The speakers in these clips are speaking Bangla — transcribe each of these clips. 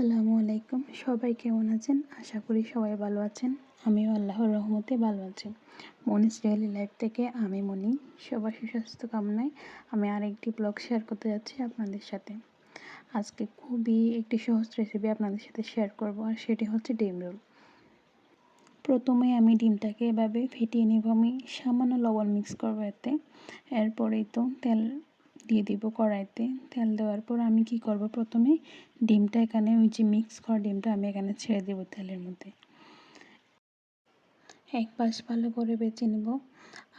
আসসালামু আলাইকুম। সবাই কেমন আছেন? আশা করি সবাই ভালো আছেন। আমিও আল্লাহর রহমতে ভালো আছি। মনিস ডেইলি লাইফ থেকে আমি মনি। সবার সুস্বাস্থ্য কামনায় আমি আরেকটি ব্লগ শেয়ার করতে যাচ্ছি আপনাদের সাথে। আজকে খুবই একটি সহজ রেসিপি আপনাদের সাথে শেয়ার করব, আর সেটি হচ্ছে ডিম রোল। প্রথমে আমি ডিমটাকে এভাবে ফেটিয়ে নেব। আমি সামান্য লবণ মিক্স করবো এতে। এরপরেই তো তেল দিয়ে দিব কড়াইতে। তেল দেওয়ার পর আমি কি করব, প্রথমে ডিমটা এখানে ওই যে মিক্স করা ডিমটা আমি এখানে ছেড়ে দেব তেলের মধ্যে। এক পাশ ভালো করে বেছে নেব।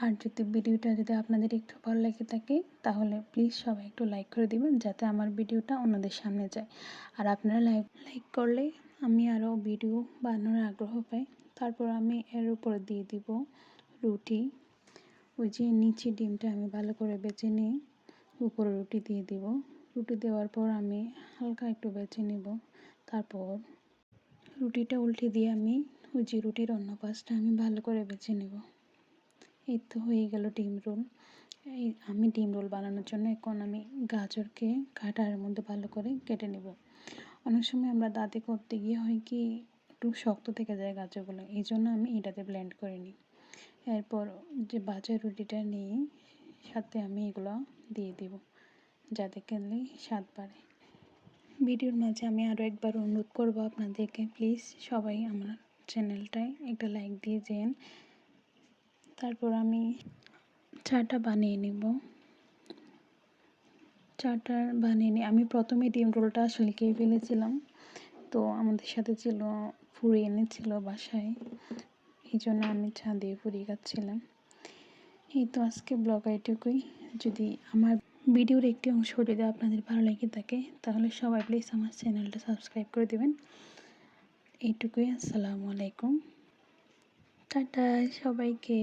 আর ভিডিওটা যদি আপনাদের একটু ভালো লেগে থাকে তাহলে প্লিজ সবাই একটু লাইক করে দিবেন, যাতে আমার ভিডিওটা অন্যদের সামনে যায়। আর আপনারা লাইক করলে আমি আরও ভিডিও বানানোর আগ্রহ পাই। তারপর আমি এর উপরে দিয়ে দিব রুটি। ওই যে নিচে ডিমটা আমি ভালো করে বেছে নিই, উপরে রুটি দিয়ে দিব। রুটি দেওয়ার পর আমি হালকা একটু বেছে নেব। তারপর রুটিটা উল্টে দিয়ে আমি ওই যে রুটির অন্য পাশটা আমি ভালো করে বেছে নেব। এই তো হয়ে গেল ডিম রোল। আমি ডিম রোল বানানোর জন্য এখন আমি গাজরকে কাটার মধ্যে ভালো করে কেটে নেব। অনেক সময় আমরা দাঁতে করতে গিয়ে হয় কি একটু শক্ত থেকে যায় গাজরগুলো, এই জন্য আমি এটাতে ব্লেন্ড করে নিই। এরপর যে বাজার রুটিটা নিয়ে সাথে আমি এগুলো দিয়ে দিব, যাতে খেলে স্বাদ বাড়ে। ভিডিওর মাঝে আমি আরও একবার অনুরোধ করব আপনাদেরকে, প্লিজ সবাই আমার চ্যানেলটায় একটা লাইক দিয়ে যেন। তারপর আমি চাটা বানিয়ে নেব। চাটা বানিয়ে নিয়ে আমি প্রথমে ডিম রোলটা আসলে খেয়ে ফেলেছিলাম। তো আমাদের সাথে ছিল ফুরি এনেছিল বাসায়, এই জন্য আমি চা দিয়ে ফুরি খাচ্ছিলাম। এই তো আজকে ব্লগ এইটুকুই। যদি আমার ভিডিওর একটি অংশ যদি আপনাদের ভালো লেগে থাকে তাহলে সবাই প্লিজ আমার চ্যানেলটা সাবস্ক্রাইব করে দেবেন। এইটুকুই। আসসালামু আলাইকুম। টাটা সবাইকে।